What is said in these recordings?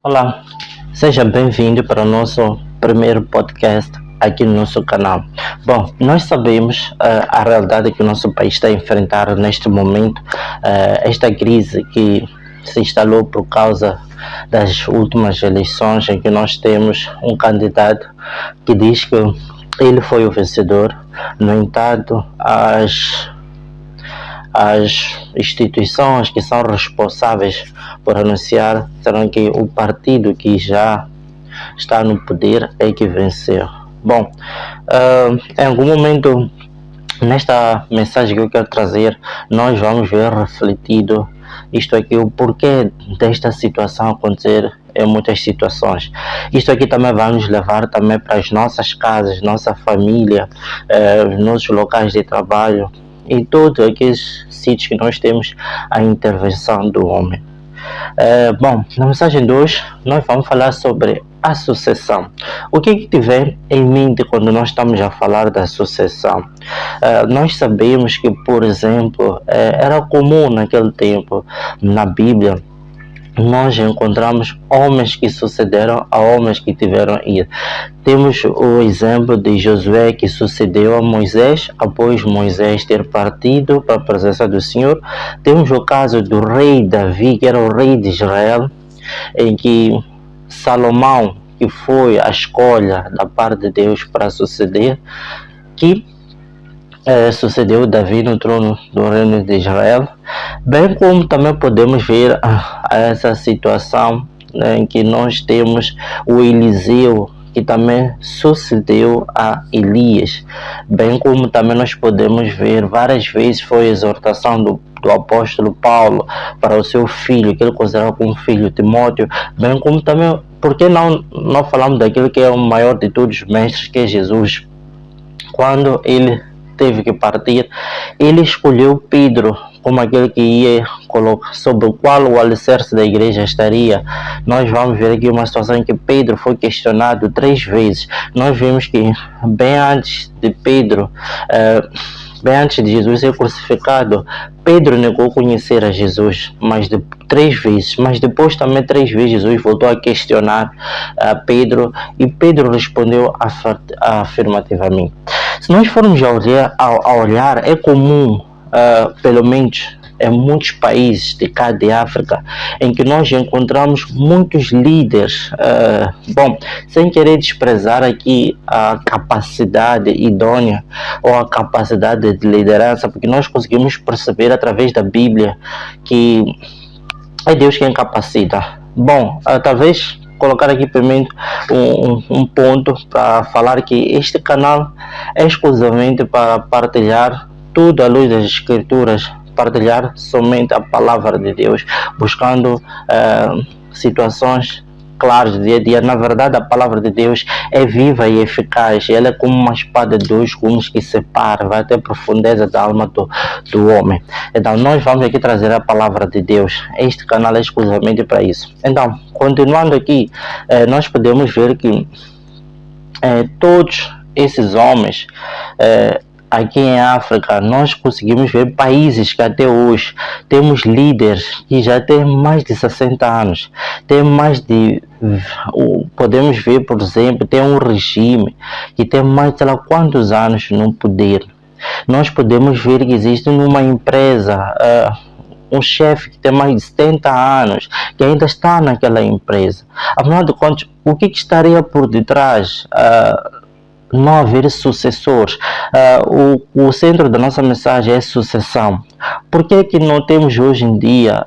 Olá, seja bem-vindo para o nosso primeiro podcast aqui no nosso canal. Bom, nós sabemos a realidade que o nosso país está a enfrentar neste momento, esta crise que se instalou por causa das últimas eleições, em que nós temos um candidato que diz que ele foi o vencedor. No entanto, as instituições que são responsáveis por anunciar serão que o partido que já está no poder é que venceu. Bom, em algum momento, nesta mensagem que eu quero trazer, nós vamos ver refletido isto aqui, o porquê desta situação acontecer em muitas situações. Isto aqui também vai nos levar também para as nossas casas, nossa família, nossos locais de trabalho e todos aqueles sítios que nós temos a intervenção do homem. Bom, na mensagem de hoje nós vamos falar sobre a sucessão. O que tiver em mente quando nós estamos a falar da sucessão? Nós sabemos que, por exemplo, era comum naquele tempo, na Bíblia, nós encontramos homens que sucederam a homens que tiveram ido. Temos o exemplo de Josué, que sucedeu a Moisés após Moisés ter partido para a presença do Senhor. Temos o caso do rei Davi, que era o rei de Israel, em que Salomão, que foi a escolha da parte de Deus para suceder, que sucedeu Davi no trono do reino de Israel, bem como também podemos ver essa situação, em que nós temos o Eliseu, que também sucedeu a Elias, bem como também nós podemos ver várias vezes foi a exortação do apóstolo Paulo para o seu filho, que ele considerava como filho, Timóteo, bem como também, porque não falamos daquilo que é o maior de todos os mestres, que é Jesus. Quando ele teve que partir, ele escolheu Pedro como aquele que ia colocar, sobre o qual o alicerce da igreja estaria. Nós vamos ver aqui uma situação em que Pedro foi questionado 3 vezes. Nós vimos que bem antes de Jesus ser crucificado, Pedro negou conhecer a Jesus, mas 3 vezes. Mas depois também 3 vezes Jesus voltou a questionar Pedro, e Pedro respondeu afirmativamente. Se nós formos a olhar, é comum, pelo menos em muitos países de cá de África, em que nós encontramos muitos líderes, bom, sem querer desprezar aqui a capacidade idônea ou a capacidade de liderança, porque nós conseguimos perceber através da Bíblia que é Deus quem capacita. Bom, talvez colocar aqui primeiro um ponto para falar que este canal é exclusivamente para partilhar tudo à luz das Escrituras, partilhar somente a palavra de Deus, buscando situações claras do dia a dia. Na verdade, a palavra de Deus é viva e eficaz, ela é como uma espada de 2 gumes que separa, vai até a profundeza da alma do homem. Então, nós vamos aqui trazer a palavra de Deus. Este canal é exclusivamente para isso. Então, continuando aqui, nós podemos ver que todos esses homens, aqui em África, nós conseguimos ver países que até hoje temos líderes que já têm mais de 60 anos, tem mais de, podemos ver, por exemplo, tem um regime que tem mais de sei lá quantos anos no poder. Nós podemos ver que existe numa empresa um chefe que tem mais de 70 anos, que ainda está naquela empresa. Afinal de contas, o que estaria por detrás? Não haver sucessores. O centro da nossa mensagem é sucessão. Por que não temos hoje em dia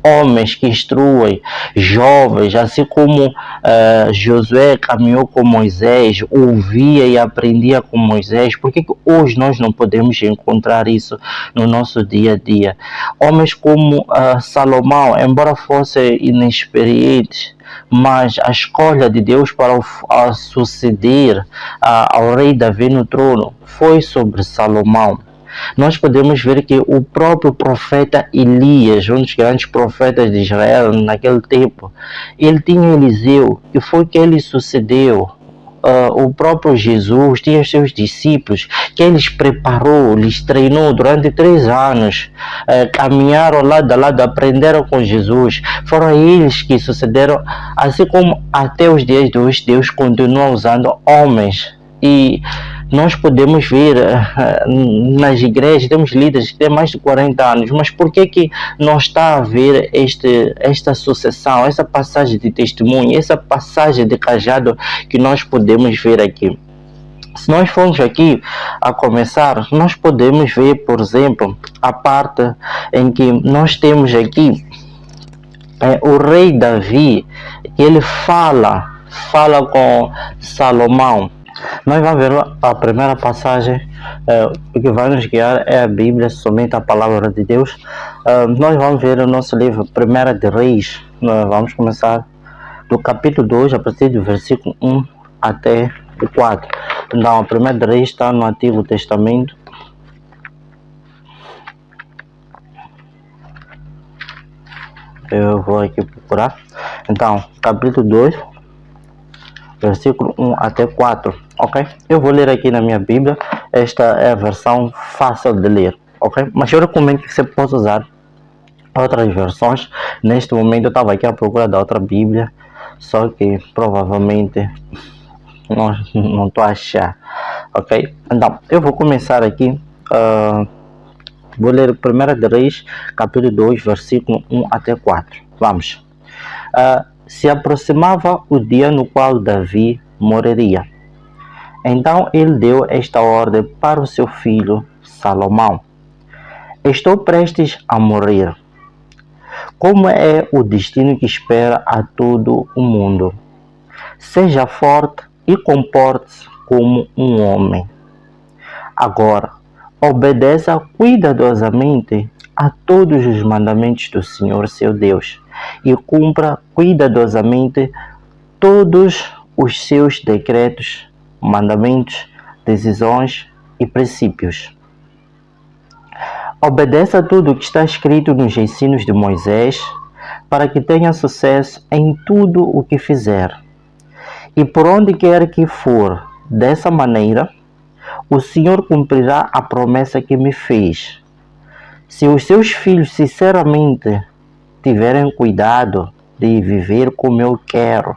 homens que instruem jovens, assim como Josué caminhou com Moisés, ouvia e aprendia com Moisés? Por que hoje nós não podemos encontrar isso no nosso dia a dia? Homens como Salomão, embora fossem inexperientes, mas a escolha de Deus para suceder ao rei Davi no trono foi sobre Salomão. Nós podemos ver que o próprio profeta Elias, um dos grandes profetas de Israel naquele tempo, ele tinha Eliseu, que foi que ele sucedeu o próprio Jesus tinha seus discípulos que eles preparou, lhes treinou durante 3 anos, caminharam lado a lado, aprenderam com Jesus, foram eles que sucederam, assim como até os dias de hoje Deus continua usando homens. E nós podemos ver nas igrejas, temos líderes que têm mais de 40 anos, mas por que não está a haver esta sucessão, essa passagem de testemunho, essa passagem de cajado que nós podemos ver aqui? Se nós formos aqui a começar, nós podemos ver, por exemplo, a parte em que nós temos aqui o rei Davi, que ele fala com Salomão. Nós vamos ver a primeira passagem, o que vai nos guiar é a Bíblia, somente a palavra de Deus. Nós vamos ver o nosso livro 1 de Reis. Nós vamos começar do capítulo 2, a partir do versículo 1 até o 4. Então, a 1 de Reis está no Antigo Testamento. Eu vou aqui procurar. Então, capítulo 2, versículo 1 até 4. Ok? Eu vou ler aqui na minha Bíblia. Esta é a versão fácil de ler. Ok? Mas eu recomendo que você possa usar outras versões. Neste momento eu estava aqui à procura da outra Bíblia, só que provavelmente não estou a achar. Ok? Então, eu vou começar aqui. Vou ler 1 de Reis, capítulo 2, versículo 1 até 4. Vamos. Se aproximava o dia no qual Davi morreria. Então ele deu esta ordem para o seu filho Salomão: estou prestes a morrer. Como é o destino que espera a todo o mundo? Seja forte e comporte-se como um homem. Agora, obedeça cuidadosamente a todos os mandamentos do Senhor seu Deus e cumpra cuidadosamente todos os seus decretos, mandamentos, decisões e princípios. Obedeça tudo o que está escrito nos ensinos de Moisés, para que tenha sucesso em tudo o que fizer. E por onde quer que for, dessa maneira, o Senhor cumprirá a promessa que me fez. Se os seus filhos sinceramente tiverem cuidado de viver como eu quero,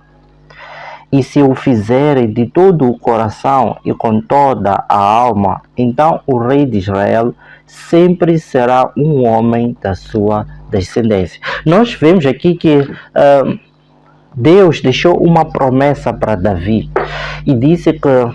e se o fizerem de todo o coração e com toda a alma, então o rei de Israel sempre será um homem da sua descendência. Nós vemos aqui que Deus deixou uma promessa para Davi e disse que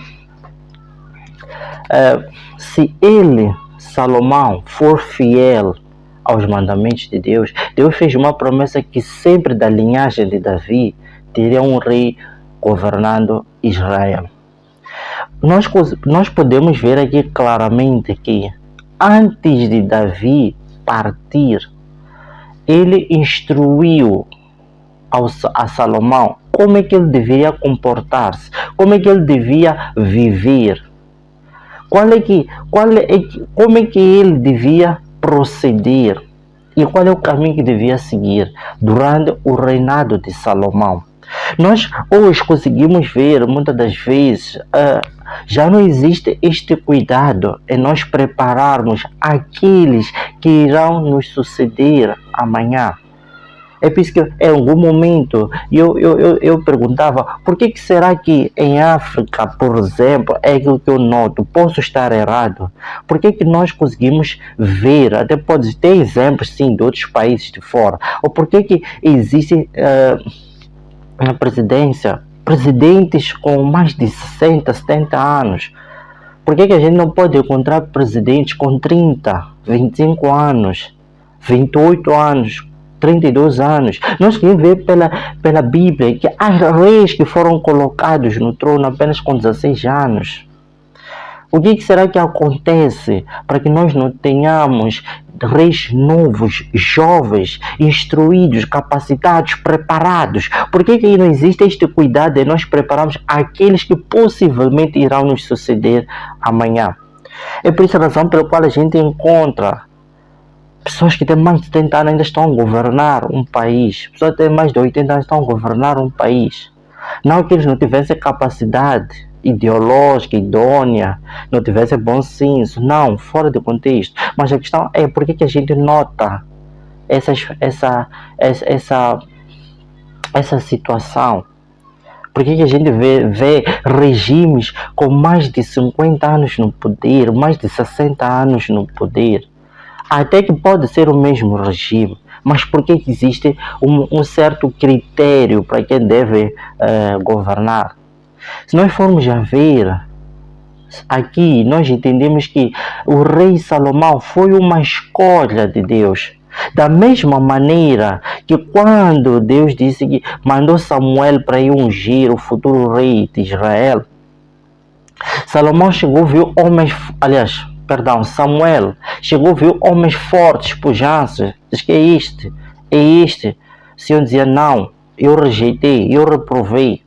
se ele, Salomão, for fiel aos mandamentos de Deus, Deus fez uma promessa que sempre da linhagem de Davi teria um rei governando Israel. Nós podemos ver aqui claramente que antes de Davi partir, ele instruiu a Salomão como é que ele deveria comportar-se, como é que ele devia viver, como é que ele devia proceder e qual é o caminho que devia seguir durante o reinado de Salomão. Nós hoje conseguimos ver, muitas das vezes, já não existe este cuidado em nós prepararmos aqueles que irão nos suceder amanhã. É por isso que em algum momento eu perguntava por que será que em África, por exemplo, é aquilo que eu noto, posso estar errado, por que nós conseguimos ver, até pode ter exemplos sim de outros países de fora, ou por que existem na presidência presidentes com mais de 60, 70 anos? Por que a gente não pode encontrar presidentes com 30, 25 anos, 28 anos, 32 anos? Nós queremos ver pela Bíblia que há reis que foram colocados no trono apenas com 16 anos. O que será que acontece para que nós não tenhamos reis novos, jovens, instruídos, capacitados, preparados? Por que não existe este cuidado de nós prepararmos aqueles que possivelmente irão nos suceder amanhã? É por essa razão pela qual a gente encontra pessoas que têm mais de 70 anos ainda estão a governar um país, pessoas que têm mais de 80 anos estão a governar um país. Não que eles não tivessem capacidade ideológica, idônea, não tivessem bom senso, não, fora de contexto. Mas a questão é por que a gente nota essa situação? Por que a gente vê regimes com mais de 50 anos no poder, mais de 60 anos no poder? Até que pode ser o mesmo regime, mas por que existe um certo critério para quem deve governar? Se nós formos a ver, aqui nós entendemos que o rei Salomão foi uma escolha de Deus. Da mesma maneira que quando Deus disse que mandou Samuel para ir ungir o futuro rei de Israel, Samuel viu homens fortes, pujanços, diz que é este. O Senhor dizia, não, eu rejeitei, eu reprovei.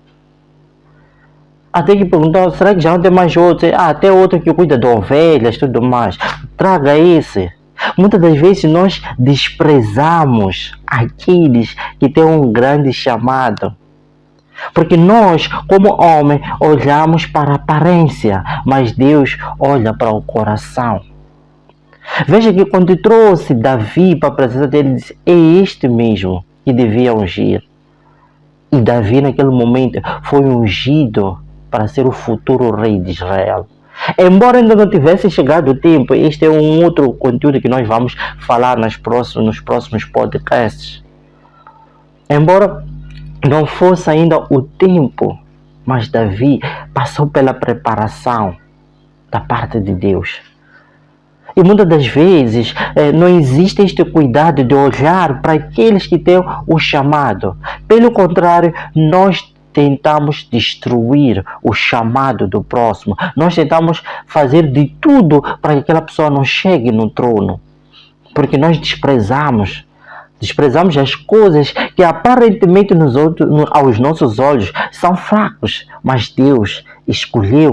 Até que perguntou, será que já não tem mais outro? Tem outro que cuida de ovelhas e tudo mais. Traga esse. Muitas das vezes nós desprezamos aqueles que têm um grande chamado. Porque nós, como homem, olhamos para a aparência, mas Deus olha para o coração. Veja que quando trouxe Davi para a presença dele, ele disse, é este mesmo que devia ungir. E Davi naquele momento foi ungido para ser o futuro rei de Israel. Embora ainda não tivesse chegado o tempo, este é um outro conteúdo que nós vamos falar nos próximos podcasts. Embora não fosse ainda o tempo, mas Davi passou pela preparação da parte de Deus. E muitas das vezes não existe este cuidado de olhar para aqueles que têm o chamado. Pelo contrário, nós tentamos destruir o chamado do próximo. Nós tentamos fazer de tudo para que aquela pessoa não chegue no trono. Porque nós desprezamos as coisas que aparentemente aos nossos olhos são fracos. Mas Deus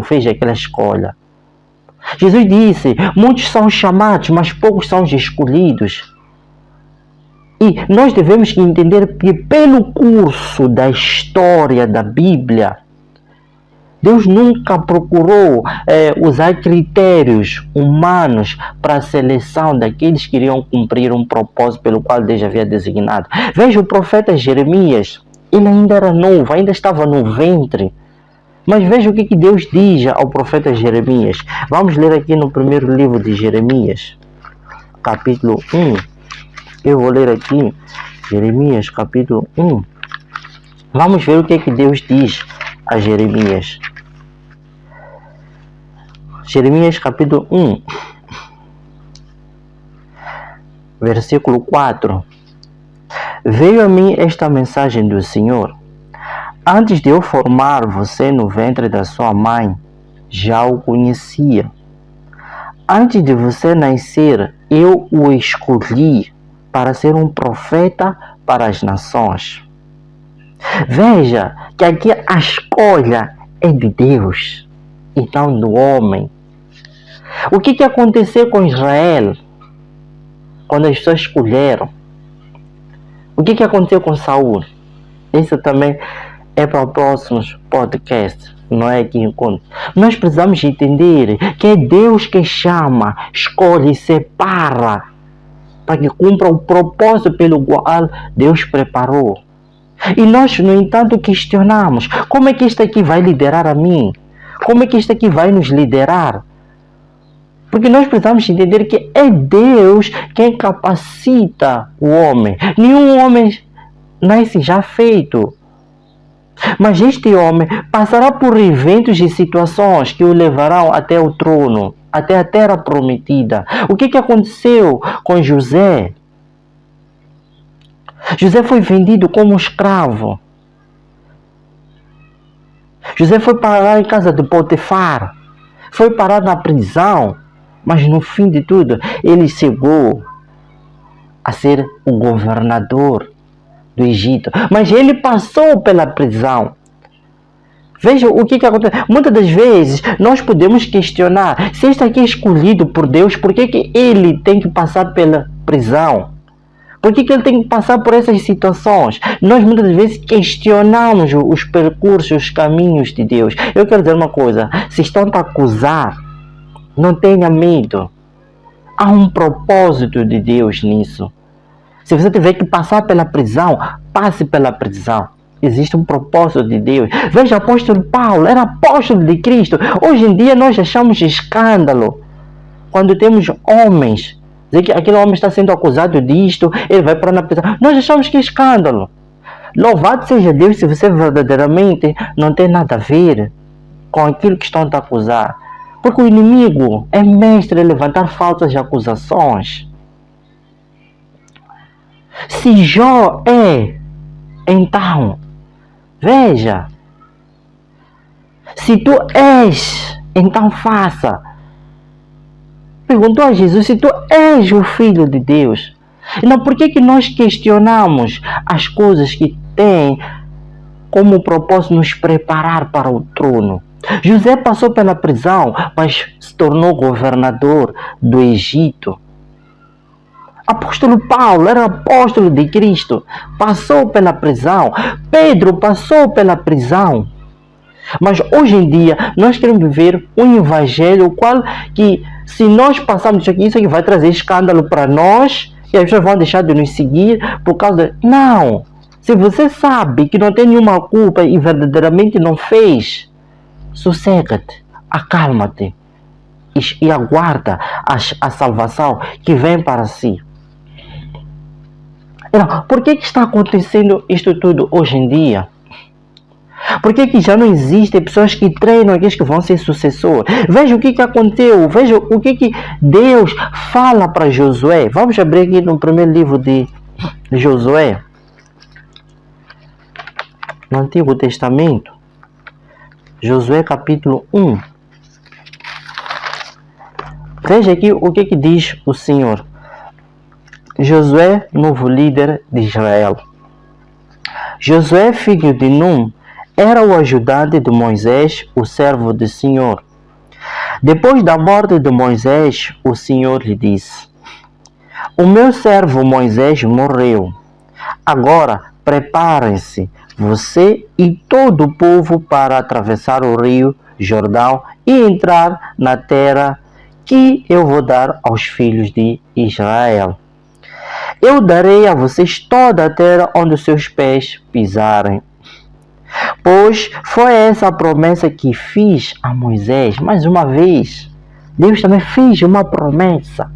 fez aquela escolha. Jesus disse, muitos são chamados, mas poucos são os escolhidos. E nós devemos entender que pelo curso da história da Bíblia, Deus nunca procurou usar critérios humanos para a seleção daqueles que iriam cumprir um propósito pelo qual Deus havia designado. Veja o profeta Jeremias, ele ainda era novo, ainda estava no ventre. Mas veja o que Deus diz ao profeta Jeremias. Vamos ler aqui no primeiro livro de Jeremias, capítulo 1. Eu vou ler aqui, Jeremias, capítulo 1. Vamos ver o que Deus diz a Jeremias. Jeremias, capítulo 1, versículo 4. Veio a mim esta mensagem do Senhor. Antes de eu formar você no ventre da sua mãe, já o conhecia. Antes de você nascer, eu o escolhi para ser um profeta para as nações. Veja que aqui a escolha é de Deus e não do homem. O que aconteceu com Israel quando as pessoas escolheram? O que aconteceu com Saul? Isso também é para os próximos podcasts, não é aqui enquanto. Nós precisamos entender que é Deus que chama, escolhe e separa para que cumpra o propósito pelo qual Deus preparou. E nós, no entanto, questionamos, como é que isto aqui vai liderar a mim? Como é que isto aqui vai nos liderar? Porque nós precisamos entender que é Deus quem capacita o homem. Nenhum homem nasce já feito. Mas este homem passará por eventos e situações que o levarão até o trono, até a terra prometida. O que aconteceu com José? José foi vendido como um escravo. José foi parar em casa de Potifar. Foi parar na prisão. Mas no fim de tudo, ele chegou a ser o governador do Egito. Mas ele passou pela prisão. Veja o que acontece. Muitas das vezes nós podemos questionar, se este aqui é escolhido por Deus, por que ele tem que passar pela prisão? Por que ele tem que passar por essas situações? Nós muitas vezes questionamos os percursos, os caminhos de Deus. Eu quero dizer uma coisa, se estão a acusar, não tenha medo. Há um propósito de Deus nisso. Se você tiver que passar pela prisão, passe pela prisão. Existe um propósito de Deus. Veja, o apóstolo Paulo era apóstolo de Cristo. Hoje em dia nós achamos escândalo quando temos homens, dizer que aquele homem está sendo acusado disto, ele vai para a prisão. Nós achamos que é escândalo. Louvado seja Deus se você verdadeiramente não tem nada a ver com aquilo que estão a acusar. Porque o inimigo é mestre em levantar falsas acusações. Se Jó é, então, veja, se tu és, então faça. Perguntou a Jesus, se tu és o Filho de Deus. Então, por que nós questionamos as coisas que têm como propósito nos preparar para o trono? José passou pela prisão, mas se tornou governador do Egito. Apóstolo Paulo era apóstolo de Cristo, passou pela prisão. Pedro passou pela prisão. Mas hoje em dia nós queremos viver um evangelho qual que, se nós passarmos isso aqui vai trazer escândalo para nós e as pessoas vão deixar de nos seguir por causa de... Não! Se você sabe que não tem nenhuma culpa e verdadeiramente não fez, sossega-te, acalma-te e aguarda a salvação que vem para si. Então, por que está acontecendo isto tudo hoje em dia? Por que já não existem pessoas que treinam aqueles que vão ser sucessores? Veja o que aconteceu, veja o que Deus fala para Josué. Vamos abrir aqui no primeiro livro de Josué, no Antigo Testamento, Josué capítulo 1. Veja aqui o que diz o Senhor. Josué, novo líder de Israel. Josué, filho de Num, era o ajudante de Moisés, o servo do Senhor. Depois da morte de Moisés, o Senhor lhe disse: o meu servo Moisés morreu. Agora preparem-se, você e todo o povo, para atravessar o rio Jordão e entrar na terra que eu vou dar aos filhos de Israel. Eu darei a vocês toda a terra onde os seus pés pisarem. Pois foi essa a promessa que fiz a Moisés. Mais uma vez, Deus também fez uma promessa.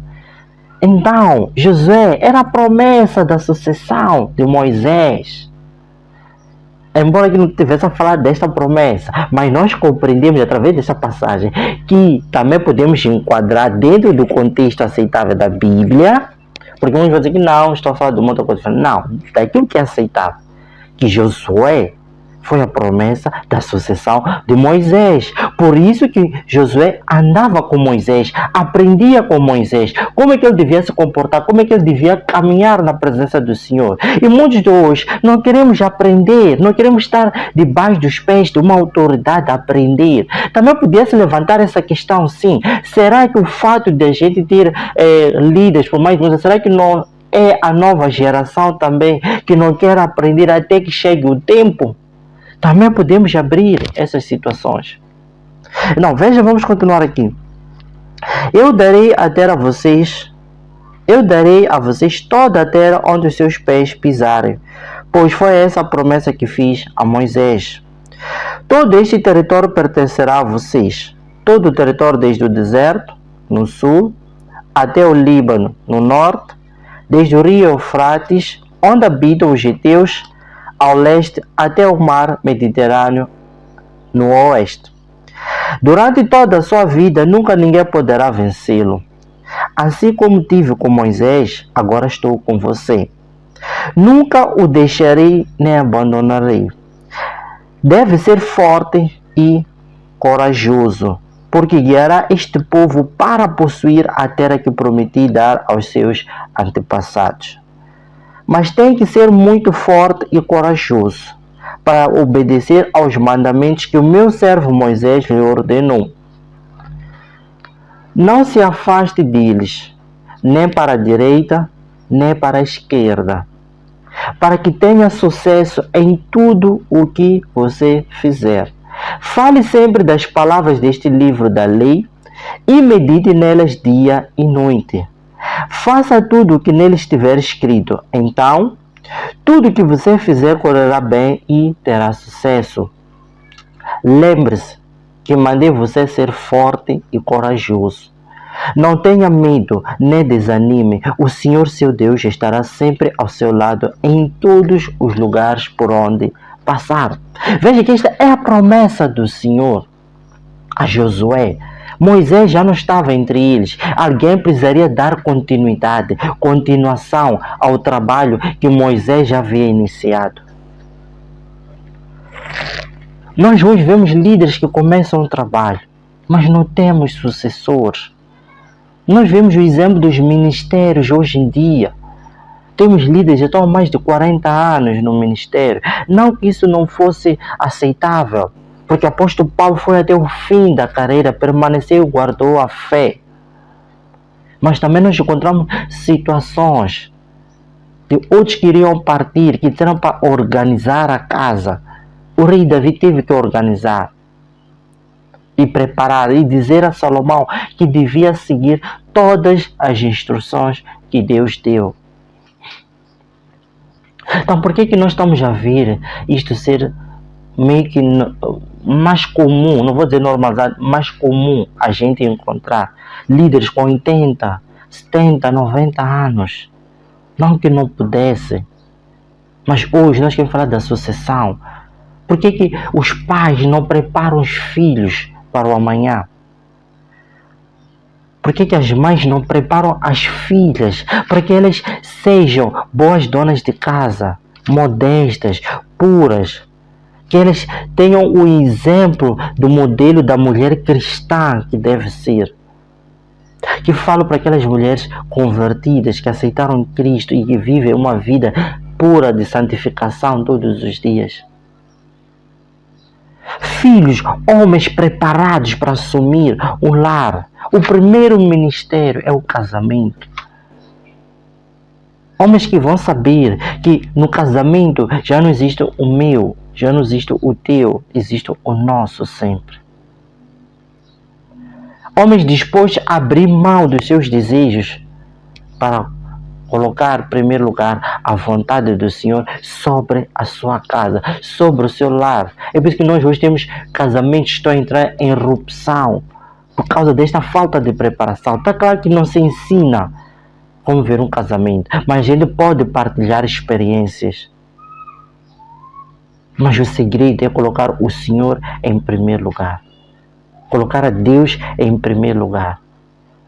Então, Josué era a promessa da sucessão de Moisés. Embora que não tivesse a falar desta promessa, mas nós compreendemos através dessa passagem que também podemos enquadrar dentro do contexto aceitável da Bíblia. Porque muitos vão dizer que não, estou a falar de uma outra coisa. Não, daquilo que é aceitável. Que Josué foi a promessa da sucessão de Moisés. Por isso que Josué andava com Moisés, aprendia com Moisés, como é que ele devia se comportar, como é que ele devia caminhar na presença do Senhor. E muitos de hoje não queremos aprender, não queremos estar debaixo dos pés de uma autoridade a aprender. Também podia se levantar essa questão, sim. Será que o fato de a gente ter líderes por mais coisas, será que não é a nova geração também que não quer aprender até que chegue o tempo? Também podemos abrir essas situações. Não, veja, vamos continuar aqui. Eu darei a terra a vocês. Eu darei a vocês toda a terra onde os seus pés pisarem, pois foi essa a promessa que fiz a Moisés. Todo este território pertencerá a vocês. Todo o território desde o deserto, no sul, até o Líbano, no norte, desde o rio Eufrates, onde habitam os giteus, ao leste, até o mar Mediterrâneo, no oeste. Durante toda a sua vida, nunca ninguém poderá vencê-lo. Assim como tive com Moisés, agora estou com você. Nunca o deixarei nem abandonarei. Deve ser forte e corajoso, porque guiará este povo para possuir a terra que prometi dar aos seus antepassados. Mas tem que ser muito forte e corajoso para obedecer aos mandamentos que o meu servo Moisés lhe ordenou. Não se afaste deles, nem para a direita, nem para a esquerda, para que tenha sucesso em tudo o que você fizer. Fale sempre das palavras deste livro da lei e medite nelas dia e noite. Faça tudo o que nele estiver escrito. Então, tudo que você fizer correrá bem e terá sucesso. Lembre-se que mandei você ser forte e corajoso. Não tenha medo, nem desanime. O Senhor, seu Deus, estará sempre ao seu lado em todos os lugares por onde passar. Veja que esta é a promessa do Senhor a Josué. Moisés já não estava entre eles. Alguém precisaria dar continuação ao trabalho que Moisés já havia iniciado. Nós hoje vemos líderes que começam o trabalho, mas não temos sucessores. Nós vemos o exemplo dos ministérios hoje em dia. Temos líderes que estão há mais de 40 anos no ministério. Não que isso não fosse aceitável, porque o apóstolo Paulo foi até o fim da carreira, permaneceu e guardou a fé. Mas também nós encontramos situações de outros que iriam partir, que terão para organizar a casa. O rei Davi teve que organizar e preparar e dizer a Salomão que devia seguir todas as instruções que Deus deu. Então, por que nós estamos a ver isto ser meio que mais comum, não vou dizer normalidade, mais comum a gente encontrar líderes com 80, 70, 90 anos? Não que não pudesse, mas hoje nós queremos falar da sucessão. Por que os pais não preparam os filhos para o amanhã? Por que as mães não preparam as filhas para que elas sejam boas donas de casa, modestas, puras? Que elas tenham o exemplo do modelo da mulher cristã que deve ser. Que falo para aquelas mulheres convertidas que aceitaram Cristo e que vivem uma vida pura de santificação todos os dias. Filhos, homens preparados para assumir o lar. O primeiro ministério é o casamento. Homens que vão saber que no casamento já não existe o meu, já não existe o teu, existe o nosso sempre. Homens dispostos a abrir mão dos seus desejos para colocar em primeiro lugar a vontade do Senhor sobre a sua casa, sobre o seu lar. É por isso que nós hoje temos casamentos que estão a entrar em erupção por causa desta falta de preparação. Está claro que não se ensina como ver um casamento, mas a gente pode partilhar experiências. Mas o segredo é colocar o Senhor em primeiro lugar. Colocar a Deus em primeiro lugar.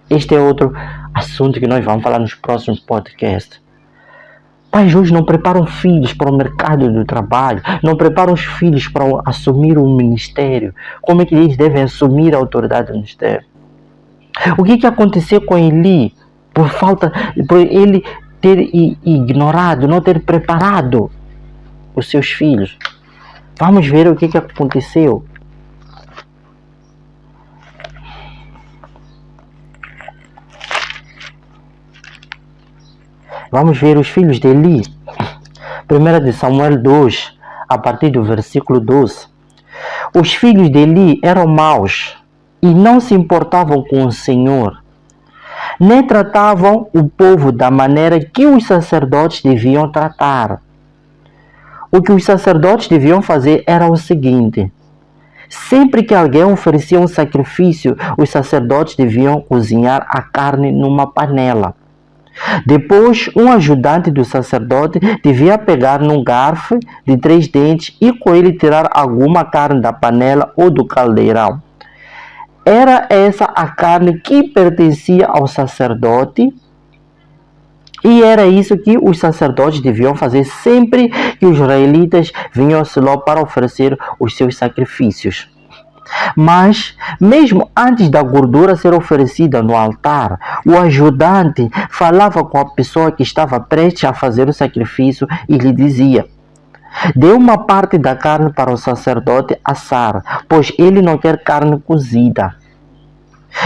Este é outro assunto que nós vamos falar nos próximos podcasts. Pais hoje não preparam filhos para o mercado do trabalho, não preparam os filhos para assumir o ministério. Como é que eles devem assumir a autoridade do ministério? O que aconteceu com Eli por ele ter ignorado, não ter preparado os seus filhos? Vamos ver o que aconteceu. Vamos ver os filhos de Eli. 1 de Samuel 2, a partir do versículo 12. Os filhos de Eli eram maus e não se importavam com o Senhor, nem tratavam o povo da maneira que os sacerdotes deviam tratar. O que os sacerdotes deviam fazer era o seguinte: sempre que alguém oferecia um sacrifício, os sacerdotes deviam cozinhar a carne numa panela. Depois, um ajudante do sacerdote devia pegar num garfo de 3 dentes e com ele tirar alguma carne da panela ou do caldeirão. Era essa a carne que pertencia ao sacerdote e era isso que os sacerdotes deviam fazer sempre que os israelitas vinham a Siló para oferecer os seus sacrifícios. Mas, mesmo antes da gordura ser oferecida no altar, o ajudante falava com a pessoa que estava prestes a fazer o sacrifício e lhe dizia: dê uma parte da carne para o sacerdote assar, pois ele não quer carne cozida.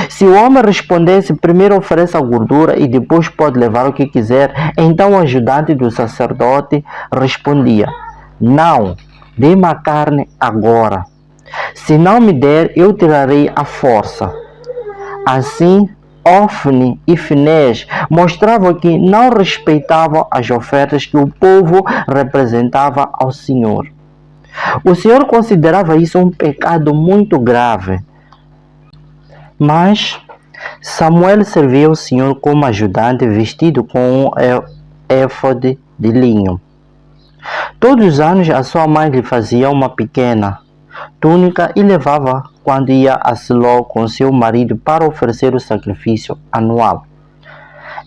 Se o homem respondesse, primeiro ofereça a gordura e depois pode levar o que quiser, então o ajudante do sacerdote respondia: não, dê-me a carne agora. Se não me der, eu tirarei à força. Assim, Ofni e Finés mostravam que não respeitavam as ofertas que o povo representava ao Senhor. O Senhor considerava isso um pecado muito grave. Mas Samuel servia o Senhor como ajudante vestido com um éfode de linho. Todos os anos a sua mãe lhe fazia uma pequena túnica e levava quando ia a Siló com seu marido para oferecer o sacrifício anual.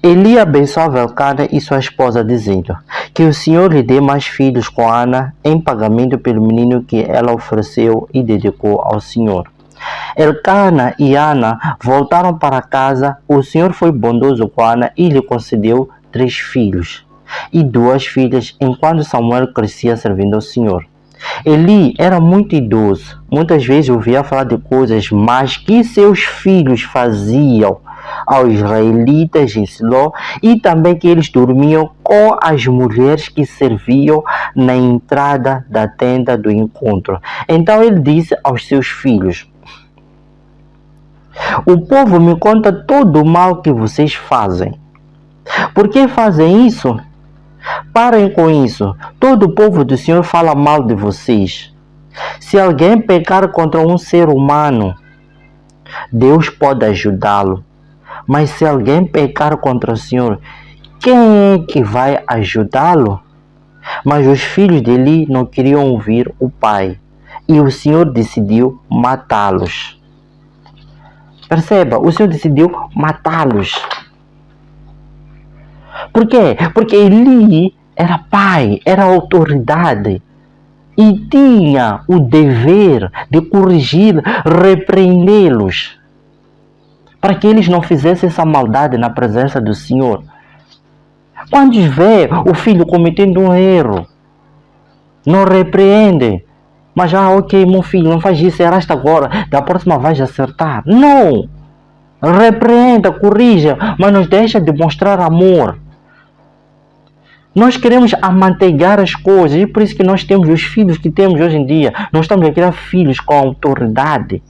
Eli abençoava Elcana e sua esposa, dizendo: que o Senhor lhe dê mais filhos com Ana em pagamento pelo menino que ela ofereceu e dedicou ao Senhor. Elcana e Ana voltaram para casa. O Senhor foi bondoso com Ana e lhe concedeu 3 filhos e 2 filhas, enquanto Samuel crescia servindo ao Senhor. Eli era muito idoso. Muitas vezes ouvia falar de coisas más que seus filhos faziam aos israelitas em Siló e também que eles dormiam com as mulheres que serviam na entrada da tenda do encontro. Então ele disse aos seus filhos: o povo me conta todo o mal que vocês fazem. Por que fazem isso? Parem com isso. Todo o povo do Senhor fala mal de vocês. Se alguém pecar contra um ser humano, Deus pode ajudá-lo. Mas se alguém pecar contra o Senhor, quem é que vai ajudá-lo? Mas os filhos de Eli não queriam ouvir o pai, e o Senhor decidiu matá-los. Perceba, o Senhor decidiu matá-los. Por quê? Porque Eli era pai, era autoridade e tinha o dever de corrigir, repreendê-los, para que eles não fizessem essa maldade na presença do Senhor. Quando vê o filho cometendo um erro, não repreende, mas ok, meu filho, não faz isso, erraste agora, da próxima vais acertar. Não! Repreenda, corrija, mas não deixa de mostrar amor. Nós queremos amanteigar as coisas, e por isso que nós temos os filhos que temos hoje em dia. Nós estamos a criar filhos com autoridade.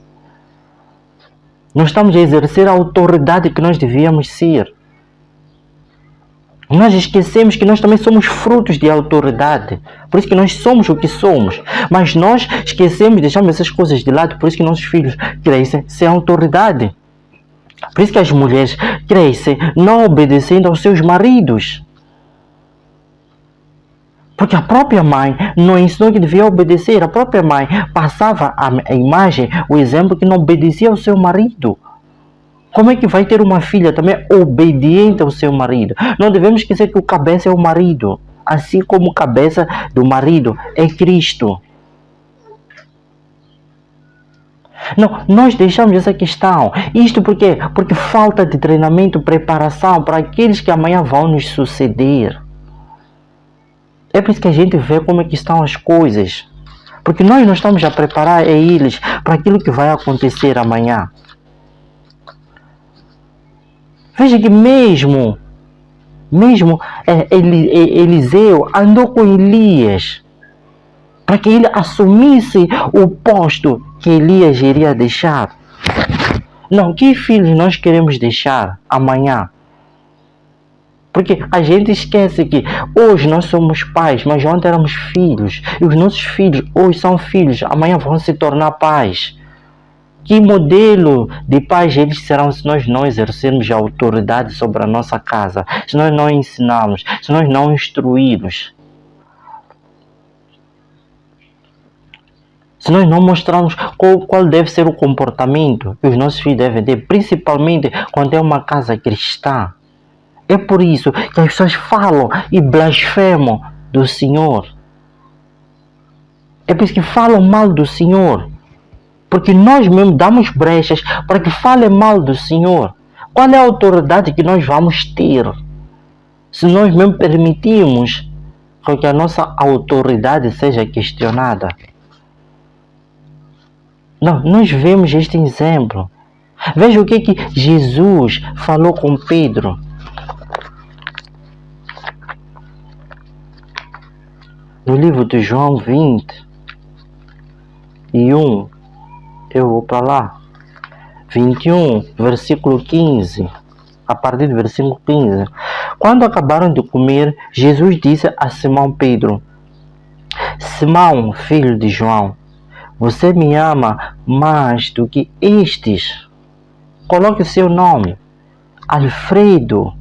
Nós estamos a exercer a autoridade que nós devíamos ser. Nós esquecemos que nós também somos frutos de autoridade. Por isso que nós somos o que somos. Mas nós esquecemos, deixamos essas coisas de lado. Por isso que nossos filhos crescem sem autoridade. Por isso que as mulheres crescem não obedecendo aos seus maridos. Porque a própria mãe não ensinou que devia obedecer. A própria mãe passava a imagem, o exemplo que não obedecia ao seu marido. Como é que vai ter uma filha também obediente ao seu marido? Não devemos esquecer que o cabeça é o marido. Assim como o cabeça do marido é Cristo. Não, nós deixamos essa questão. Isto por quê? Porque falta de treinamento, preparação para aqueles que amanhã vão nos suceder. É por isso que a gente vê como é que estão as coisas. Porque nós não estamos a preparar eles para aquilo que vai acontecer amanhã. Veja que mesmo Eliseu andou com Elias para que ele assumisse o posto que Elias iria deixar. Não, que filhos nós queremos deixar amanhã? Porque a gente esquece que hoje nós somos pais, mas ontem éramos filhos. E os nossos filhos hoje são filhos, amanhã vão se tornar pais. Que modelo de pais eles serão se nós não exercermos a autoridade sobre a nossa casa? Se nós não ensinarmos, se nós não instruirmos? Se nós não mostrarmos qual deve ser o comportamento que os nossos filhos devem ter, principalmente quando é uma casa cristã. É por isso que as pessoas falam e blasfemam do Senhor. É por isso que falam mal do Senhor. Porque nós mesmos damos brechas para que falem mal do Senhor. Qual é a autoridade que nós vamos ter? Se nós mesmos permitimos que a nossa autoridade seja questionada. Não, nós vemos este exemplo. Veja o que Jesus falou com Pedro. No livro de João 21, eu vou para lá. 21, versículo 15. A partir do versículo 15. Quando acabaram de comer, Jesus disse a Simão Pedro: Simão, filho de João, você me ama mais do que estes? Coloque o seu nome. Alfredo,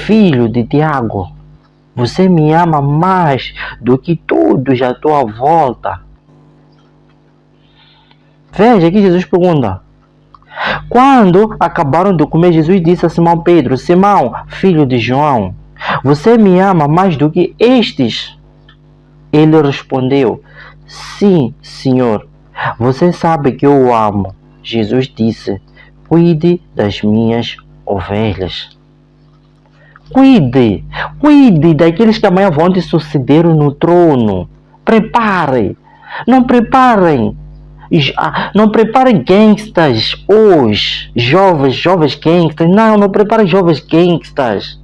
filho de Tiago. Você me ama mais do que todos à tua volta. Veja que Jesus pergunta. Quando acabaram de comer, Jesus disse a Simão Pedro: Simão, filho de João, você me ama mais do que estes? Ele respondeu: Sim, Senhor, você sabe que eu o amo. Jesus disse: Cuide das minhas ovelhas. Cuide daqueles que amanhã vão te suceder no trono. Prepare. Não preparem gangstas hoje, jovens gangstas. Não preparem jovens gangstas.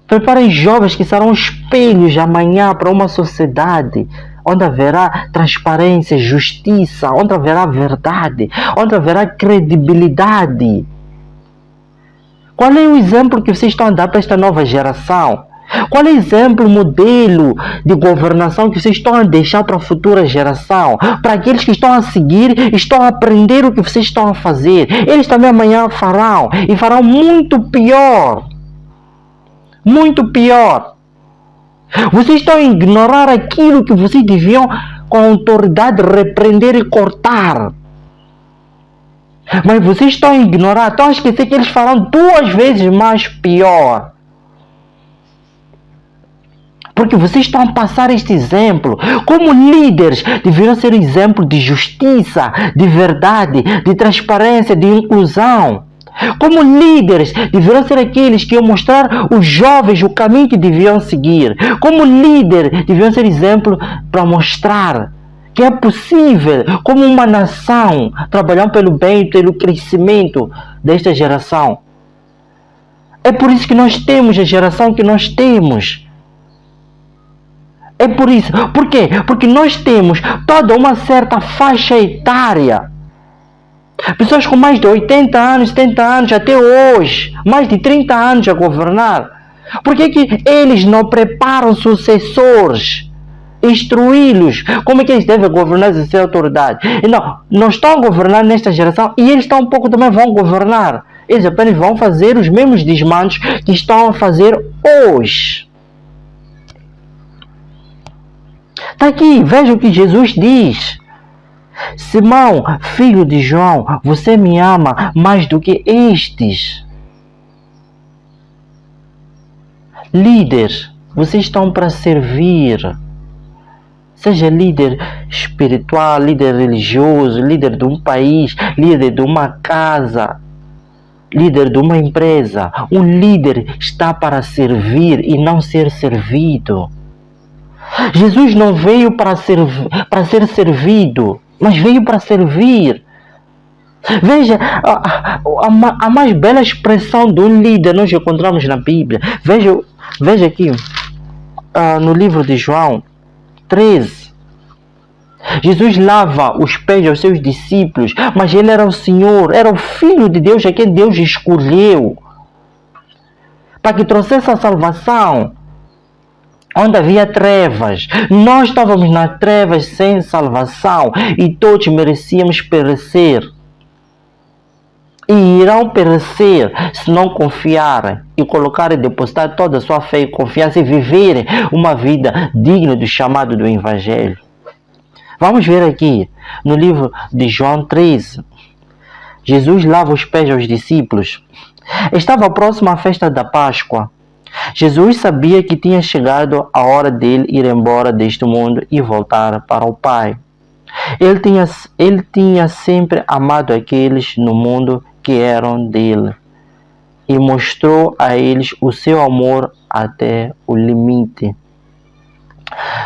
Preparem jovens que serão espelhos amanhã para uma sociedade onde haverá transparência, justiça, onde haverá verdade, onde haverá credibilidade. Qual é o exemplo que vocês estão a dar para esta nova geração? Qual é o exemplo, modelo de governação que vocês estão a deixar para a futura geração? Para aqueles que estão a seguir, estão a aprender o que vocês estão a fazer. Eles também amanhã farão, e farão muito pior. Muito pior. Vocês estão a ignorar aquilo que vocês deviam, com autoridade, repreender e cortar. Mas vocês estão a ignorar, estão a esquecer que eles farão 2 vezes mais pior. Porque vocês estão a passar este exemplo. Como líderes, deveriam ser exemplo de justiça, de verdade, de transparência, de inclusão. Como líderes, deveriam ser aqueles que iam mostrar os jovens o caminho que deviam seguir. Como líder, deveriam ser exemplo para mostrar que é possível, como uma nação, trabalhar pelo bem e pelo crescimento desta geração. É por isso que nós temos a geração que nós temos. É por isso. Por quê? Porque nós temos toda uma certa faixa etária. Pessoas com mais de 80 anos, 70 anos, até hoje, mais de 30 anos a governar. Por que eles não preparam sucessores? Instruí-los. Como é que eles devem governar e ser autoridade? Não estão a governar nesta geração e eles tão pouco também vão governar. Eles apenas vão fazer os mesmos desmandos que estão a fazer hoje. Está aqui, veja o que Jesus diz. Simão, filho de João, você me ama mais do que estes. Líderes, vocês estão para servir. Seja líder espiritual, líder religioso, líder de um país, líder de uma casa, líder de uma empresa. Um líder está para servir e não ser servido. Jesus não veio para ser servido, mas veio para servir. Veja, a mais bela expressão de um líder nós encontramos na Bíblia. Veja aqui, no livro de João 13. Jesus lava os pés aos seus discípulos, mas ele era o Senhor, era o Filho de Deus, a quem Deus escolheu para que trouxesse a salvação onde havia trevas. Nós estávamos nas trevas sem salvação e todos merecíamos perecer. E irão perecer se não confiarem e colocarem, depositar toda a sua fé e confiança e viverem uma vida digna do chamado do Evangelho. Vamos ver aqui no livro de João 13. Jesus lava os pés aos discípulos. Estava próxima à festa da Páscoa. Jesus sabia que tinha chegado a hora dele ir embora deste mundo e voltar para o Pai. Ele tinha sempre amado aqueles no mundo que eram dele e mostrou a eles o seu amor até o limite.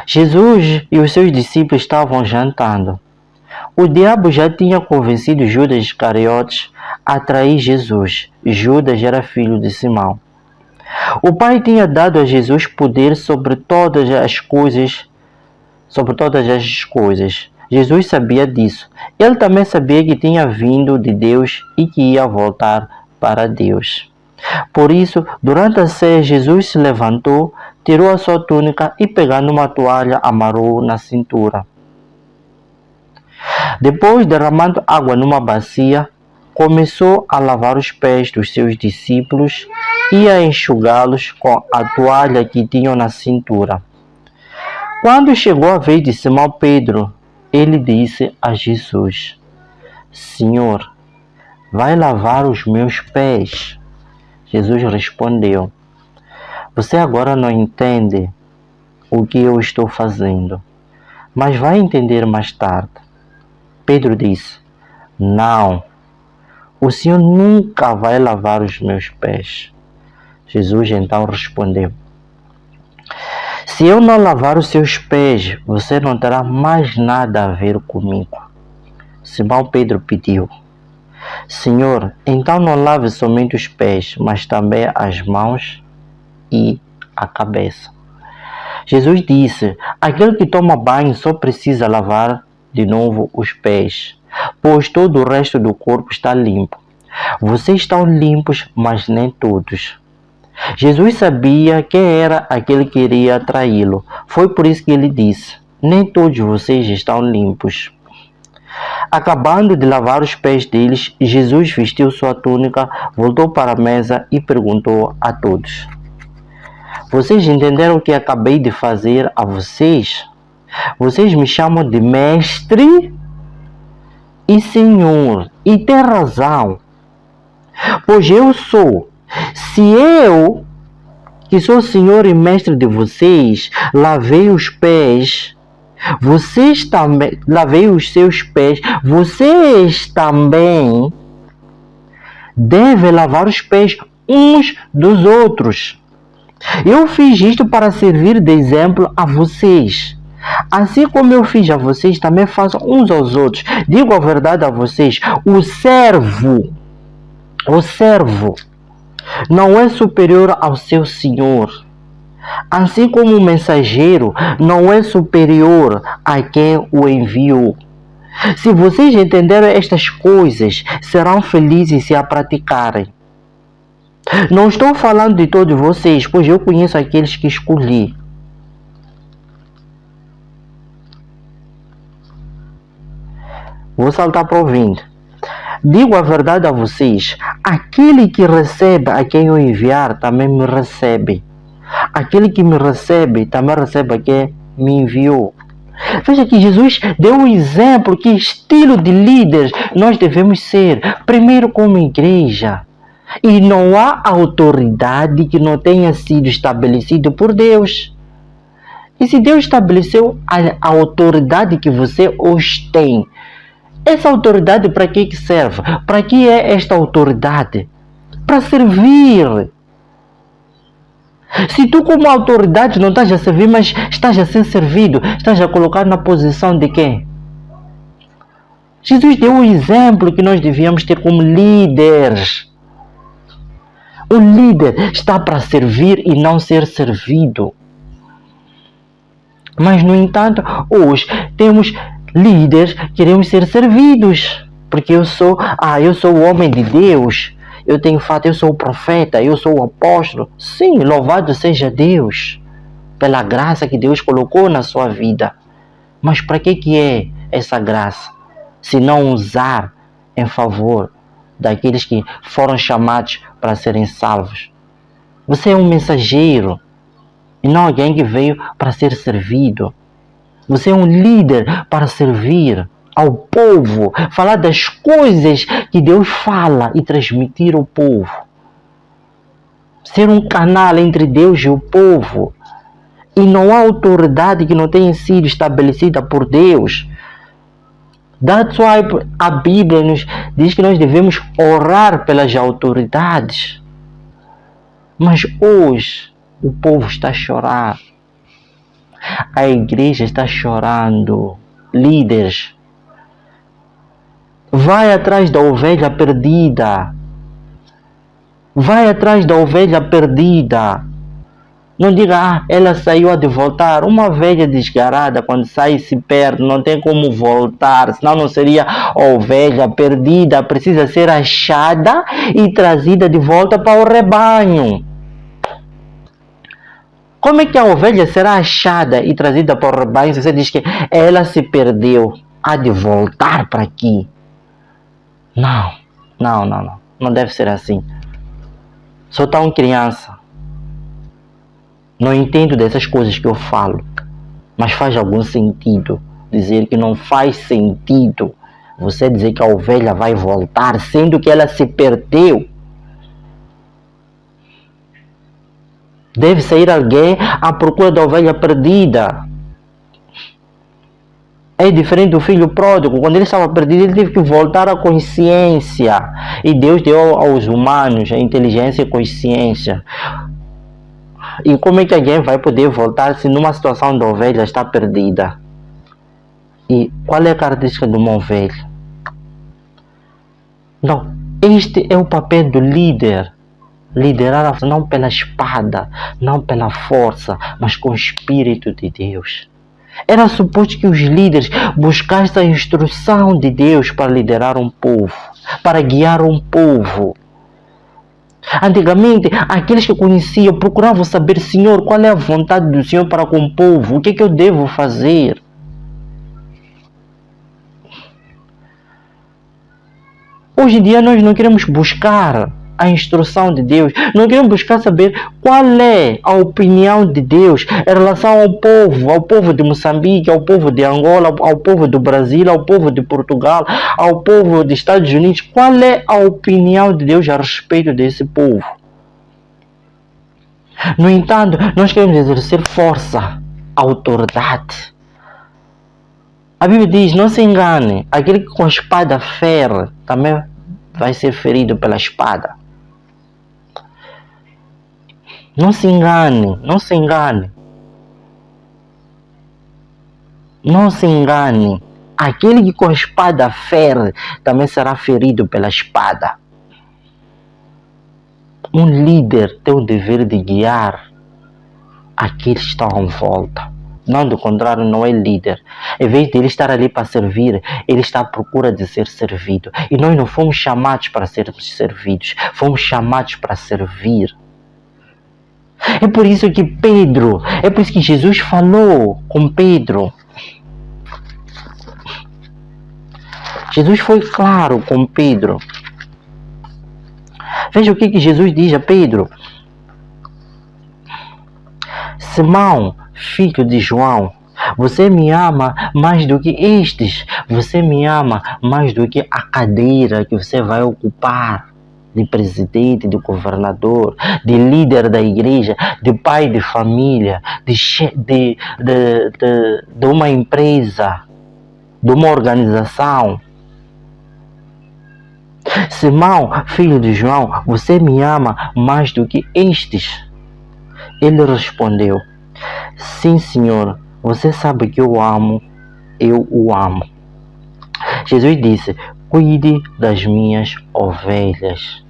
Jesus e os seus discípulos estavam jantando. O diabo já tinha convencido Judas Iscariotes a trair Jesus. Judas era filho de Simão. O Pai tinha dado a Jesus poder sobre todas as coisas. Jesus sabia disso. Ele também sabia que tinha vindo de Deus e que ia voltar para Deus. Por isso, durante a ceia, Jesus se levantou, tirou a sua túnica e, pegando uma toalha, amarrou na cintura. Depois, derramando água numa bacia, começou a lavar os pés dos seus discípulos e a enxugá-los com a toalha que tinham na cintura. Quando chegou a vez de Simão Pedro, ele disse a Jesus: Senhor, vai lavar os meus pés? Jesus respondeu: Você agora não entende o que eu estou fazendo, mas vai entender mais tarde. Pedro disse: Não, o Senhor nunca vai lavar os meus pés. Jesus então respondeu: Se eu não lavar os seus pés, você não terá mais nada a ver comigo. Simão Pedro pediu: Senhor, então não lave somente os pés, mas também as mãos e a cabeça. Jesus disse: Aquele que toma banho só precisa lavar de novo os pés, pois todo o resto do corpo está limpo. Vocês estão limpos, mas nem todos. Jesus sabia quem era aquele que iria traí-lo. Foi por isso que ele disse: Nem todos vocês estão limpos. Acabando de lavar os pés deles, Jesus vestiu sua túnica, voltou para a mesa e perguntou a todos: Vocês entenderam o que acabei de fazer a vocês? Vocês me chamam de mestre e senhor, e tem razão, pois eu sou. Se eu, que sou senhor e mestre de vocês, lavei os pés, vocês também, lavei os seus pés, vocês também devem lavar os pés uns dos outros. Eu fiz isto para servir de exemplo a vocês. Assim como eu fiz a vocês, também façam uns aos outros. Digo a verdade a vocês: o servo não é superior ao seu senhor, assim como o mensageiro não é superior a quem o enviou. Se vocês entenderem estas coisas, serão felizes se a praticarem. Não estou falando de todos vocês, pois eu conheço aqueles que escolhi. Vou saltar para o 20. Digo a verdade a vocês: aquele que recebe a quem eu enviar, também me recebe. Aquele que me recebe, também recebe a quem me enviou. Veja que Jesus deu um exemplo, que estilo de líderes nós devemos ser. Primeiro, como igreja. E não há autoridade que não tenha sido estabelecida por Deus. E se Deus estabeleceu a autoridade que você hoje tem, essa autoridade para que serve? Para que é esta autoridade? Para servir. Se tu como autoridade não estás a servir, mas estás a ser servido, estás a colocar na posição de quem? Jesus deu um exemplo que nós devíamos ter como líderes. O líder está para servir e não ser servido. Mas, no entanto, hoje temos líderes que queremos ser servidos. Porque eu sou o homem de Deus. Eu tenho fato, eu sou o profeta, eu sou o apóstolo. Sim, louvado seja Deus pela graça que Deus colocou na sua vida. Mas para que é essa graça? Se não usar em favor daqueles que foram chamados para serem salvos. Você é um mensageiro e não alguém que veio para ser servido. Você é um líder para servir ao povo, falar das coisas que Deus fala e transmitir ao povo. Ser um canal entre Deus e o povo. E não há autoridade que não tenha sido estabelecida por Deus. That's why a Bíblia nos diz que nós devemos orar pelas autoridades. Mas hoje o povo está a chorar. A igreja está chorando. Líderes Vai atrás da ovelha perdida. Vai atrás da ovelha perdida. Não diga, ela saiu a de voltar. Uma ovelha desgarrada, quando sai, se perde, não tem como voltar, senão não seria ovelha perdida. Precisa ser achada e trazida de volta para o rebanho. Como é que a ovelha será achada e trazida para o rebanho se você diz que ela se perdeu? Há de voltar para aqui. Não. Não deve ser assim. Sou tão criança. Não entendo dessas coisas que eu falo. Mas faz algum sentido dizer que não faz sentido você dizer que a ovelha vai voltar, sendo que ela se perdeu. Deve sair alguém à procura da ovelha perdida. É diferente do filho pródigo. Quando ele estava perdido, ele teve que voltar à consciência. E Deus deu aos humanos a inteligência e consciência. E como é que alguém vai poder voltar se numa situação da ovelha está perdida? E qual é a característica de uma ovelha? Não, este é o papel do líder. Liderar não pela espada, não pela força, mas com o Espírito de Deus. Era suposto que os líderes buscassem a instrução de Deus para liderar um povo, para guiar um povo. Antigamente, aqueles que conheciam procuravam saber, Senhor, qual é a vontade do Senhor para com o povo? O que é que eu devo fazer? Hoje em dia nós não queremos buscar a instrução de Deus, não queremos buscar saber qual é a opinião de Deus em relação ao povo de Moçambique, ao povo de Angola, ao povo do Brasil, ao povo de Portugal, ao povo dos Estados Unidos. Qual é a opinião de Deus a respeito desse povo? No entanto, nós queremos exercer força, autoridade. A Bíblia diz, não se engane, aquele que com a espada fere também vai ser ferido pela espada. Não se engane, não se engane. Não se engane. Aquele que com a espada fere também será ferido pela espada. Um líder tem o dever de guiar aqueles que estão à volta. Não, do contrário, não é líder. Em vez de ele estar ali para servir, ele está à procura de ser servido. E nós não fomos chamados para sermos servidos, fomos chamados para servir. É por isso que Jesus falou com Pedro. Jesus foi claro com Pedro. Veja o que Jesus diz a Pedro. Simão, filho de João, você me ama mais do que estes. Você me ama mais do que a cadeira que você vai ocupar. De presidente, de governador, de líder da igreja, de pai de família, de uma empresa, de uma organização. Simão, filho de João, você me ama mais do que estes? Ele respondeu, sim, Senhor, você sabe que eu o amo. Jesus disse, cuide das minhas ovelhas.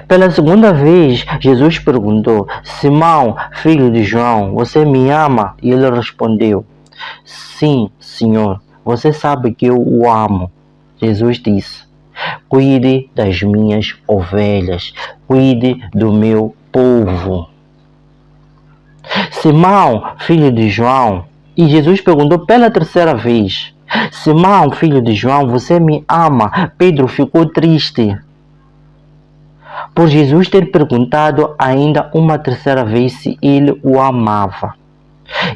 Pela segunda vez, Jesus perguntou, Simão, filho de João, você me ama? E ele respondeu, sim, Senhor, você sabe que eu o amo. Jesus disse, cuide das minhas ovelhas, cuide do meu povo. Simão, filho de João, e Jesus perguntou pela terceira vez, Simão, filho de João, você me ama? Pedro ficou triste por Jesus ter perguntado ainda uma terceira vez se ele o amava.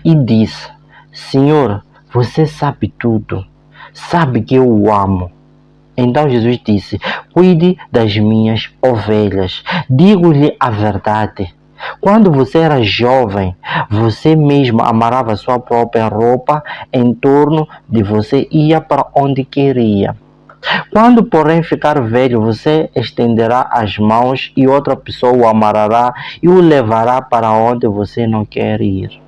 E disse, Senhor, você sabe tudo, sabe que eu o amo. Então Jesus disse, cuide das minhas ovelhas. Digo-lhe a verdade. Quando você era jovem, você mesmo amarrava sua própria roupa em torno de você e ia para onde queria. Quando, porém, ficar velho, você estenderá as mãos e outra pessoa o amarrará e o levará para onde você não quer ir.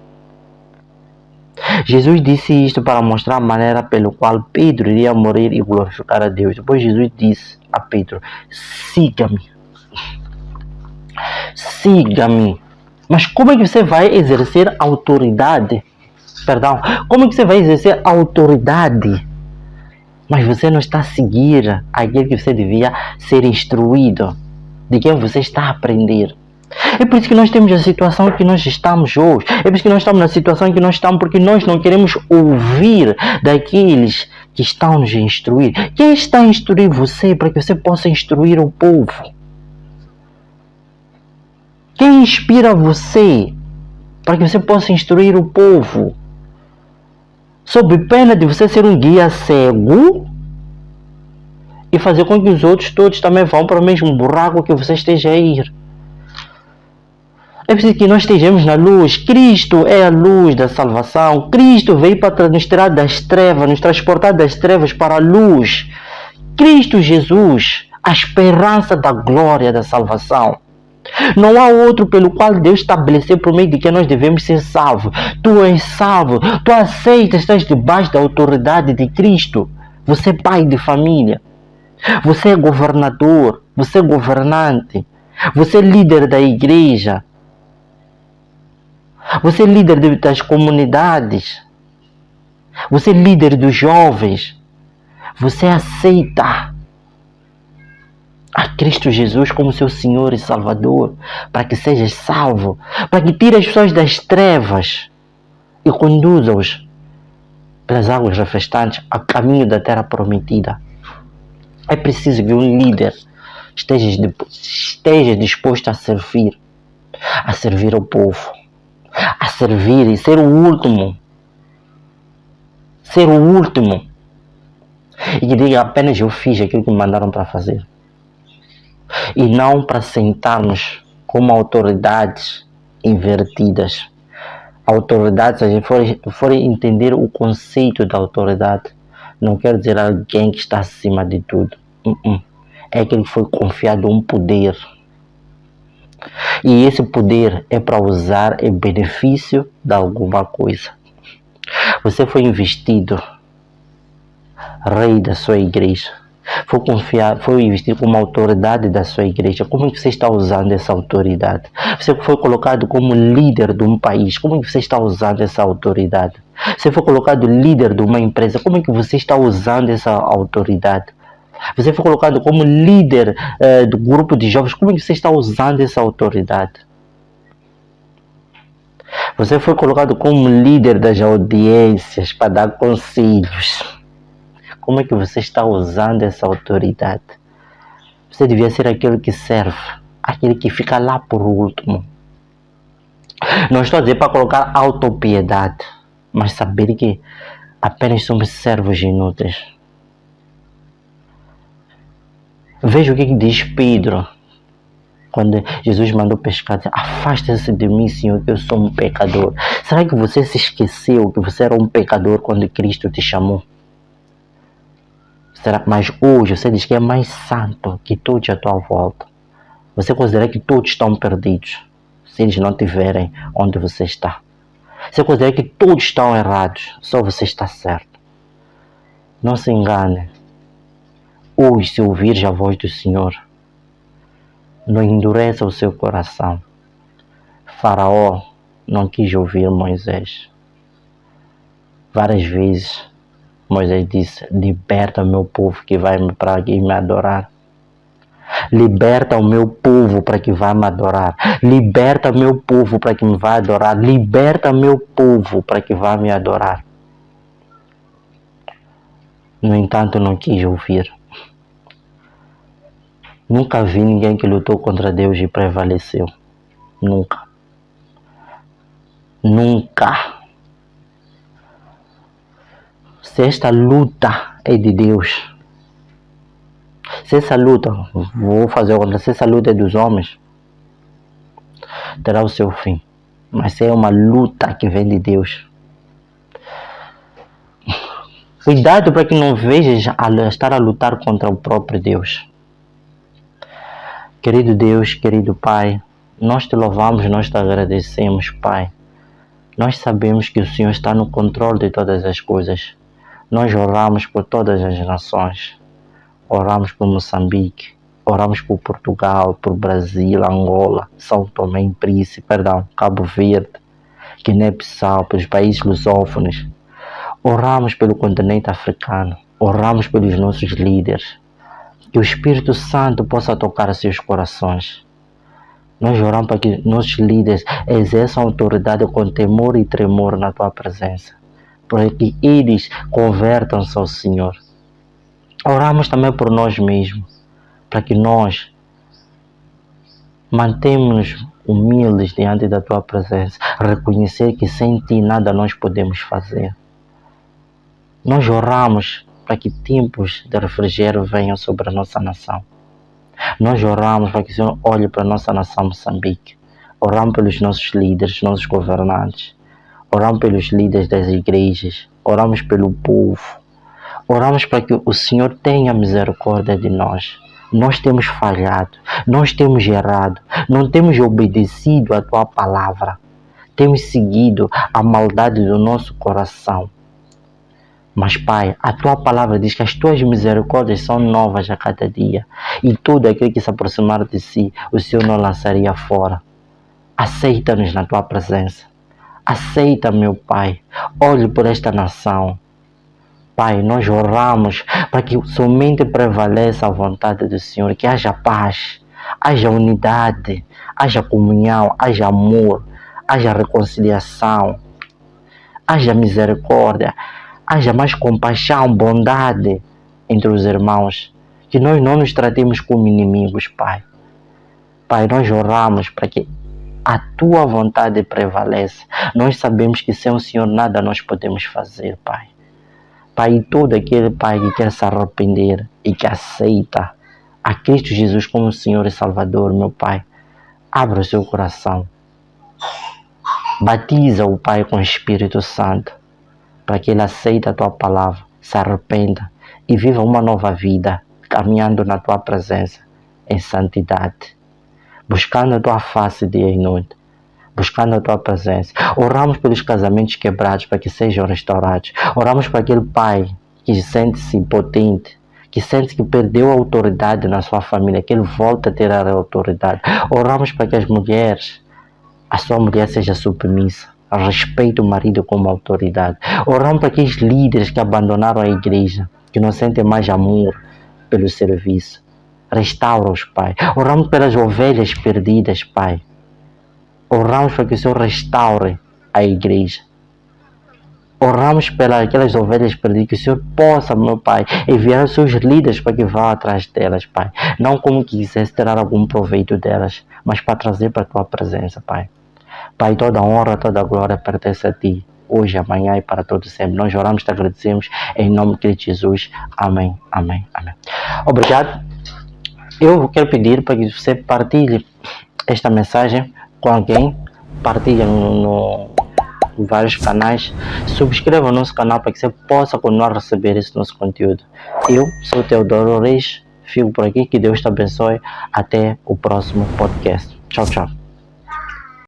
Jesus disse isto para mostrar a maneira pelo qual Pedro iria morrer e glorificar a Deus. Depois Jesus disse a Pedro: siga-me. Siga-me. Mas como é que você vai exercer autoridade? Perdão, como é que você vai exercer autoridade? Mas você não está a seguir aquilo que você devia ser instruído, de quem você está a aprender. É por isso que nós temos a situação que nós estamos hoje. É por isso que nós estamos na situação que nós estamos, porque nós não queremos ouvir daqueles que estão nos a instruir. Quem está a instruir você para que você possa instruir o povo? Quem inspira você para que você possa instruir o povo? Sob pena de você ser um guia cego e fazer com que os outros todos também vão para o mesmo buraco que você esteja a ir. É preciso que nós estejamos na luz. Cristo é a luz da salvação. Cristo veio para nos tirar das trevas, nos transportar das trevas para a luz. Cristo Jesus, a esperança da glória da salvação. Não há outro pelo qual Deus estabeleceu por meio de que nós devemos ser salvos. Tu és salvo, tu aceitas, estás debaixo da autoridade de Cristo. Você é pai de família, você é governador, você é governante, você é líder da igreja, você é líder das comunidades, você é líder dos jovens. Você aceita a Cristo Jesus como seu Senhor e Salvador, para que sejas salvo, para que tire as pessoas das trevas e conduza-os pelas águas refrescantes a caminho da terra prometida. É preciso que um líder esteja disposto a servir ao povo, a servir e ser o último, e que diga apenas eu fiz aquilo que me mandaram para fazer. E não para sentarmos como autoridades invertidas. Autoridade, se a gente for entender o conceito da autoridade, não quer dizer alguém que está acima de tudo. É aquele que foi confiado um poder. E esse poder é para usar em benefício de alguma coisa. Você foi investido rei da sua igreja. Foi investido como autoridade da sua igreja. Como é que você está usando essa autoridade? Você foi colocado como líder de um país. Como é que você está usando essa autoridade? Você foi colocado líder de uma empresa. Como é que você está usando essa autoridade? Você foi colocado como líder do grupo de jovens. Como é que você está usando essa autoridade? Você foi colocado como líder das audiências para dar conselhos. Como é que você está usando essa autoridade? Você devia ser aquele que serve, aquele que fica lá por último. Não estou a dizer para colocar autopiedade, mas saber que apenas somos servos inúteis. Veja o que diz Pedro, quando Jesus mandou pescar. Afasta-se de mim, Senhor, que eu sou um pecador. Será que você se esqueceu que você era um pecador quando Cristo te chamou? Mas hoje você diz que é mais santo que todos à tua volta. Você considera que todos estão perdidos se eles não tiverem onde você está. Você considera que todos estão errados, só você está certo. Não se engane. Hoje, se ouvires a voz do Senhor, não endureça o seu coração. Faraó não quis ouvir Moisés. Várias vezes Moisés disse: liberta o meu povo que vai para me adorar. Liberta o meu povo para que vá me adorar. Liberta o meu povo para que me vá adorar. Liberta o meu povo para que vá me adorar. No entanto, não quis ouvir. Nunca vi ninguém que lutou contra Deus e prevaleceu. Nunca. Nunca. Se esta luta é de Deus, se essa luta, se essa luta é dos homens, terá o seu fim. Mas se é uma luta que vem de Deus, cuidado para que não vejas estar a lutar contra o próprio Deus. Querido Deus, querido Pai, nós te louvamos, nós te agradecemos, Pai, Nós sabemos que o Senhor está no controle de todas as coisas. Nós oramos por todas as nações. Oramos por Moçambique, oramos por Portugal, por Brasil, Angola, São Tomé e Príncipe, Cabo Verde, Guiné-Bissau, pelos países lusófonos. Oramos pelo continente africano, oramos pelos nossos líderes. Que o Espírito Santo possa tocar seus corações. Nós oramos para que nossos líderes exerçam autoridade com temor e tremor na Tua presença, para que eles convertam-se ao Senhor. Oramos também por nós mesmos, para que nós mantemos-nos humildes diante da Tua presença, reconhecer que sem Ti nada nós podemos fazer. Nós oramos para que tempos de refrigério venham sobre a nossa nação. Nós oramos para que o Senhor olhe para a nossa nação Moçambique. Oramos pelos nossos líderes, nossos governantes. Oramos pelos líderes das igrejas. Oramos pelo povo. Oramos para que o Senhor tenha misericórdia de nós. Nós temos falhado, nós temos errado, não temos obedecido a Tua palavra. Temos seguido a maldade do nosso coração. Mas, Pai, a Tua palavra diz que as Tuas misericórdias são novas a cada dia. E todo aquele que se aproximar de Si, o Senhor não lançaria fora. Aceita-nos na Tua presença. Aceita, meu Pai. Olhe por esta nação. Pai, nós oramos para que somente prevaleça a vontade do Senhor, que haja paz, haja unidade, haja comunhão, haja amor, haja reconciliação, haja misericórdia, haja mais compaixão, bondade entre os irmãos, que nós não nos tratemos como inimigos, Pai. Pai, nós oramos para que a Tua vontade prevaleça. Nós sabemos que sem o Senhor nada nós podemos fazer, Pai. Pai, todo aquele Pai que quer se arrepender e que aceita a Cristo Jesus como Senhor e Salvador, meu Pai, abra o seu coração. Batiza o Pai com o Espírito Santo, para que ele aceite a Tua palavra, se arrependa e viva uma nova vida, caminhando na Tua presença, em santidade, buscando a Tua face dia e noite, buscando a Tua presença. Oramos pelos casamentos quebrados para que sejam restaurados. Oramos para aquele pai que sente-se impotente, que sente que perdeu a autoridade na sua família, que ele volta a ter a autoridade. Oramos para que as mulheres, a sua mulher seja submissa, respeite o marido como autoridade. Oramos para aqueles líderes que abandonaram a igreja, que não sentem mais amor pelo serviço. Restaura-os, Pai. Oramos pelas ovelhas perdidas, Pai. Oramos para que o Senhor restaure a igreja. Oramos pelas aquelas ovelhas perdidas, que o Senhor possa, meu Pai, enviar os seus líderes para que vá atrás delas, Pai. Não como que quisesse tirar algum proveito delas, mas para trazer para a Tua presença, Pai. Pai, toda honra, toda glória pertence a Ti, hoje, amanhã e para todos sempre. Nós oramos e te agradecemos em nome de Cristo Jesus. Amém, amém, amém. Obrigado. Eu quero pedir para que você partilhe esta mensagem com alguém, partilha no vários canais, subscreva o nosso canal para que você possa continuar a receber esse nosso conteúdo. Eu sou o Teodoro Reis, fico por aqui, que Deus te abençoe, até o próximo podcast. Tchau, tchau.